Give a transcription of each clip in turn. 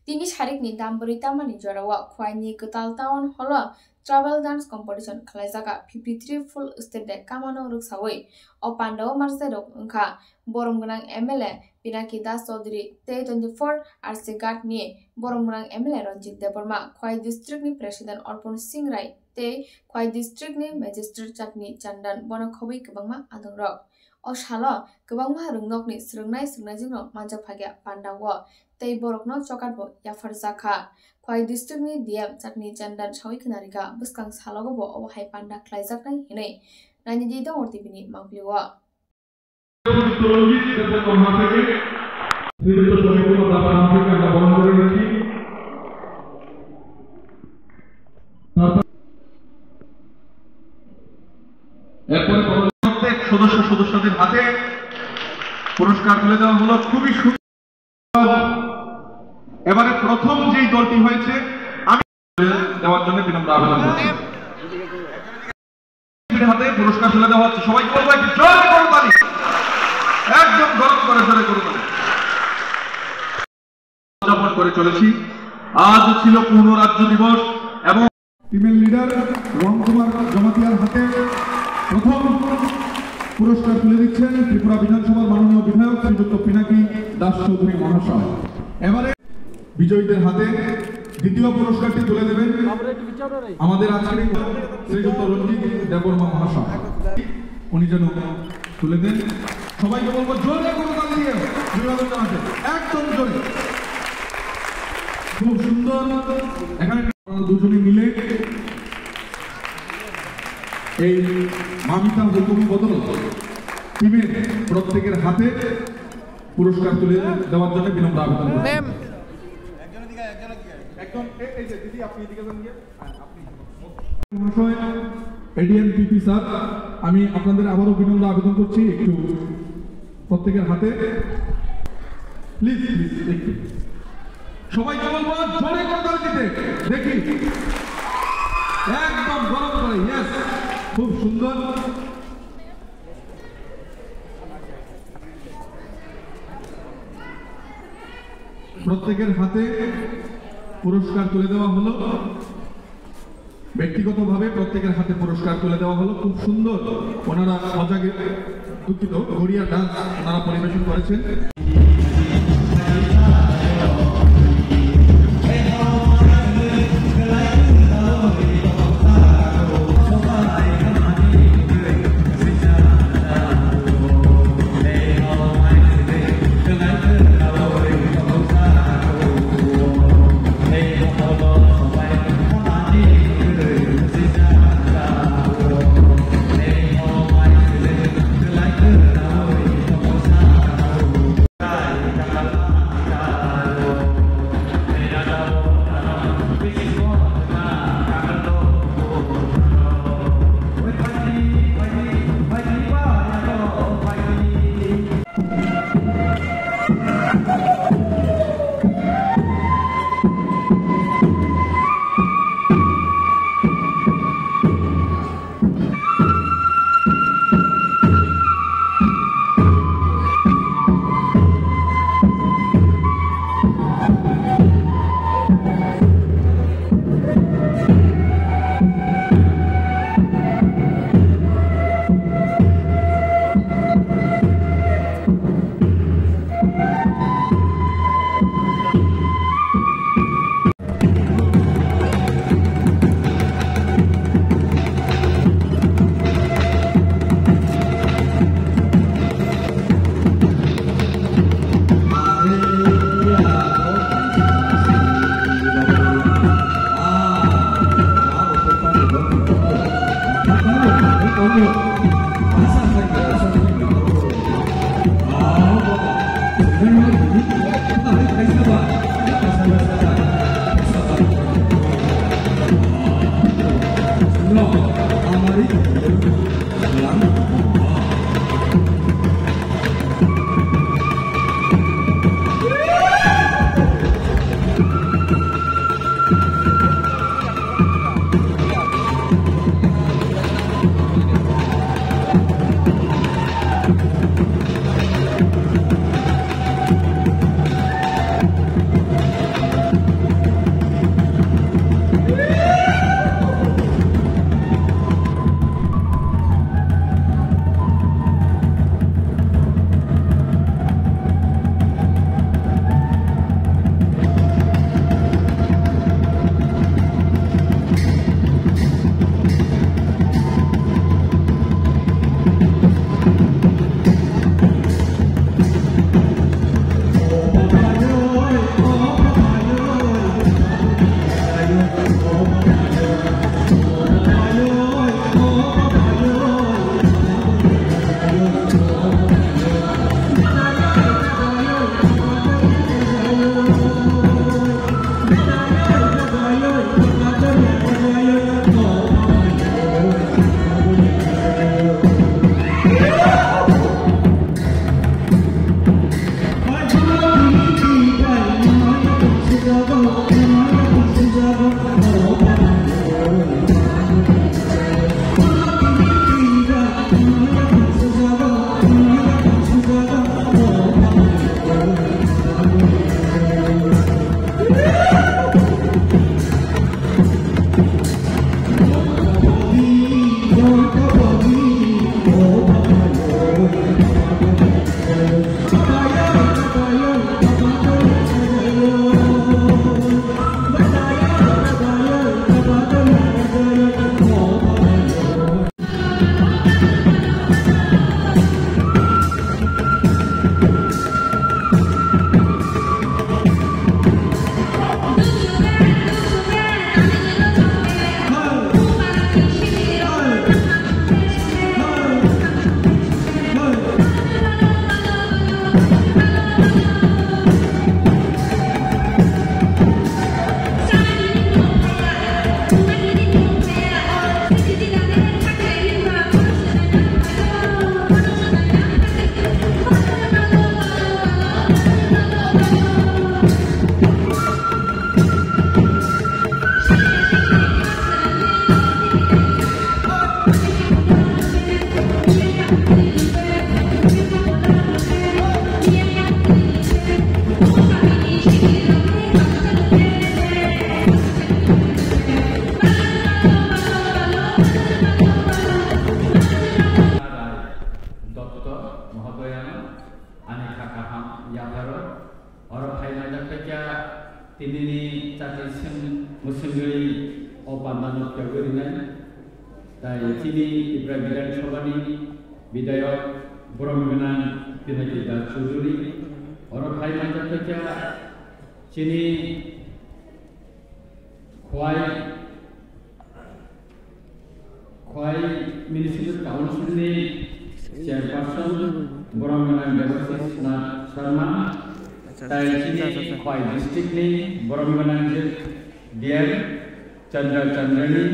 Tini sarikni dambari tamani jarawa khwaini ketal taon holo travel dance competition khlaijaka 53 full state de kamano ruksawi o pandao marserok ongkha borom gonang MLA Pinaki Das Chaudhary tei 24 RC Ghat ni borom gonang MLA Ranjit Debarma Khwai district ni president Arpon Singh Rai tei Khwai district ni magistrate Chatni Chandan bono khobai kwbangma adongrok o salo kwbangma rungnokni srwngnai swngnai manjak phagya pandao tei borokno chokatbo yafarjaka Khwai district ni DM Chatni Chandan sawi khnarika bwskang salogo bo o hai panda khlaijaknai hinai nani di dong TV ni mangpliwa সদস্যদের হাতে পুরস্কার তুলে দেওয়া হলো খুবই সুন্দর। এবারে প্রথম যেই দলটি হয়েছে আমি দেওয়ার জন্য বিনম্র আবেদন করছি। হাতে পুরস্কার তুলে দেওয়া হচ্ছে, সবাইকে বলবো একটু জোরে করো তালি, একদম গরম করে জোরে করো তালি। উদযাপন করে চলেছি। আজ ছিল পূর্ণ রাজ্য দিবস এবং টিমের লিডার রংকুমার জমাতিয়ার হাতে প্রথম পুরস্কার তুলে দিচ্ছেন ত্রিপুরা বিধানসভার মাননীয় বিধায়ক শ্রীযুক্ত পিনাকি দাস চৌধুরী মহাশয়। এবারে বিজয়ীদের হাতে দ্বিতীয় পুরস্কারটি তুলে দেবেন আমাদের আজকের শ্রীযুক্ত রঞ্জিত দেববর্মা মহাশয়। উনি যেন তুলে দেন। সবাইকে বলবো জোরে করতালি দিয়ে অভিনন্দন জানাতে, একদম জোরে। খুব সুন্দর। এখানে দুজনে মিলে এই মামিতা হুকুমি বদল টিমের প্রত্যেকের হাতে পুরস্কার তুলে দেওয়ার জন্য বিনম্র আবেদন করছি। এডিএমপিপি স্যার, আমি আপনাদের আবারও বিনম্র আবেদন করছি একটু প্রত্যেকের হাতে প্লিজ একটু সবাইকে বলবো জোরে করতালি দিতে, দেখি একদম গরম করে। ইয়েস, খুব সুন্দর। প্রত্যেকের হাতে পুরস্কার তুলে দেওয়া হলো, ব্যক্তিগতভাবে প্রত্যেকের হাতে পুরস্কার তুলে দেওয়া হলো। খুব সুন্দর ওনারা সজাগে দুঃখিত গড়িয়া ডান্স ওনারা পরিবেশন করেছেন। tinini cakil sing musenggei opandan kagurinan dai tini Ibrahim Bidan Sobani Bidayot Boromganan Pinaki Da Chuduri oro khai manja kya chini khwai municipal council ni chairperson Boromganan Devasis Nath Sharma tai chini khwai district ni Boromganan Dear Chandra Chandrani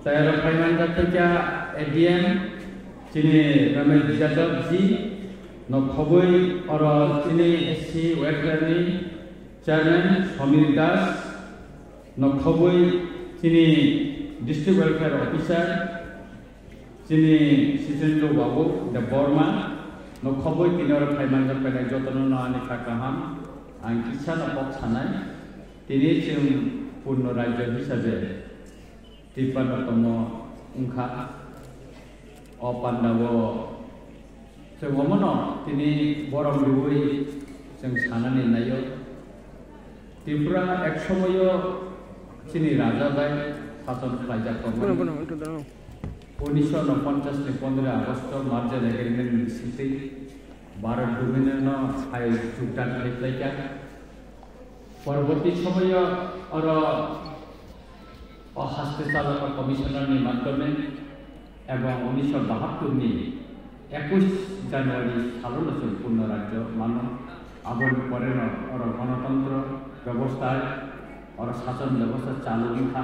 tai oro khai manja kya ADM chini Ramesh Yadav ji no khoboi oro chini SC welfare ni chairman Samir Das no khoboi chini district welfare officer chini Sisendro Babu the Borma no khoboi tinor phaimanja pada jotono no ani kakaham ang kisan opok sanai tini chim purno rajya hisabe tipanotomo ungkha opandawo जों हमनो दिनै बरम बिबुई जों सानानै नायो त्रिपुरा एक समय चिनि राजा bye शासन खालामजाखोमोन 1949 नि 15 আগস্ট मार्चल एग्रीमेंट सिथि भारत डोमिनेन हाय जुगदान खालामलायगा परवर्ती समय और हस्तचालक कमिशनर नि माध्यमे एवं 1972 नि 21 জানুয়ারি সালন পূর্ণ রাজ্য মানব আবন করেন और গণতন্ত্র ব্যবস্থায় और শাসন ব্যবস্থা চালু था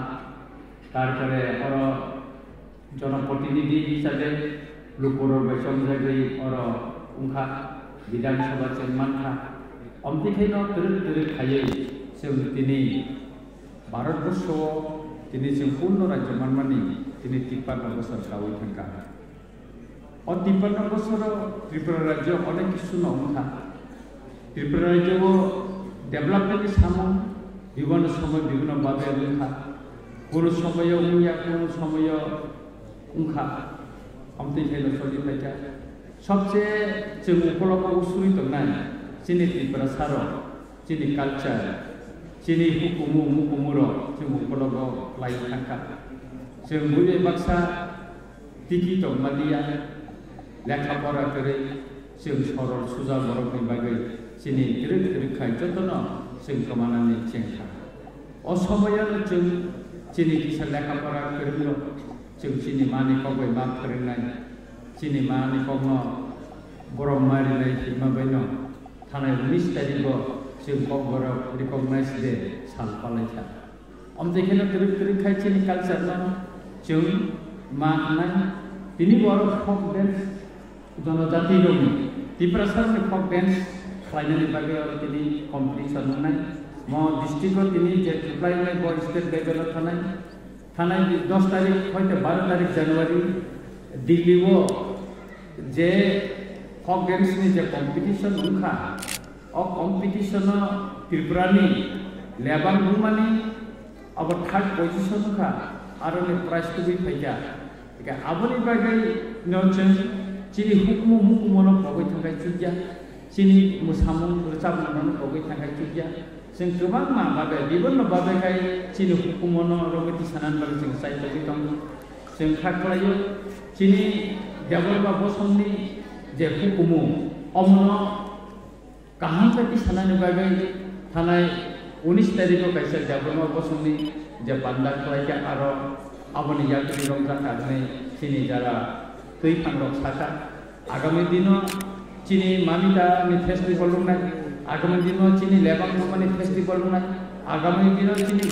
তারপরে और জনপ্রতিনিধি হিসাবে লুকুর বেসংজাগি और उनखा विधानसभा चेयरमैन था अमतिखायनो तोरै खायै जों दिनै भारतबर्ष दिनै जों पूर्ण राज्य मानमानि दिनै 53 बोसोर गावै थांगा और 53 বছর त्रिपुरा राज्य अनेक किसु नंखा त्रिपुरा राज्य डेवलपमेंट सामो विभिन्न समय विभिन्न भावे उनखा कोनो समय उया कोनो समय उनखा अमति खेल सलि फाइटा सबसे जों उपलब्ध उसुरि दंनाय चिनि त्रिपुरा सारो चिनि कालचार चिनि हुकुमुर जों उपलब्ध लाई थांखा जों बुले बाक्सा टिकि दंमालिया लेखा पढ़ा करे जों सरल सुजा बरफनि बागै चिनि खाय जतनो जों कमानानै चेंखा असमयानो जों चिनि किसा लेखा पढ़ा करिनो जों चिनि मानि कगै मा फोरोंनाय चिनि मानि कगनो बरफ मारिनाय हिमाबायनो थानाय 19 तारिखआव जों कगबर रिकगनाइज दे सालफालायथा अमदेखेनो खाय चिनि कालचारनो जों मा नाय बिनि बर फक डेन्स जनजाति दं त्रिपुरा सारनि फक डेन्स खालायनायनि बागै आरो दिनै कम्पिटिशन होनाय म डिस्ट्रिक्टआव दिनै जे थुप्लायनाय बर स्टेट लेभेलाव थानाय 10 तारिख हयतो 12 तारिख जानुवारि दिल्लीआव जे फक डेन्सनि जे कम्पिटिशन उनखा अ कम्पिटिशन त्रिपुरानि लेबां गुमानि अब थर्ड पोजिशन उनखा आरो ने प्राइज टुबि फैगा एका आबनि बागै नों चिनि हुकुमु मुकुमनो पगै थांगाय चुजिया चिनि मुसामु रोजाबनो पगै थांगाय चुजिया जों गोबां माबे विभिन्न बागै चिनि हुकुमनो रगति सानान बागै जों साइटि दं जों खाखलायो चिनि देवरबा बसंनि जे हुकुमु अमनो काहांथि सानानि बागै थानाय 19 तारिखआव कायसा देवरबा बसंनि जे बान्दा खलायगा आरो आबनि यात्री रंजाखानै चिनि जारा तै फांरक साखा आगामी दिनों चिनि मानिदा नि फेस्टिवल लुनाय आगामी दिनों चिनि लेबां गुमानि फेस्टिवल लुनाय आगामी दिनों चिनि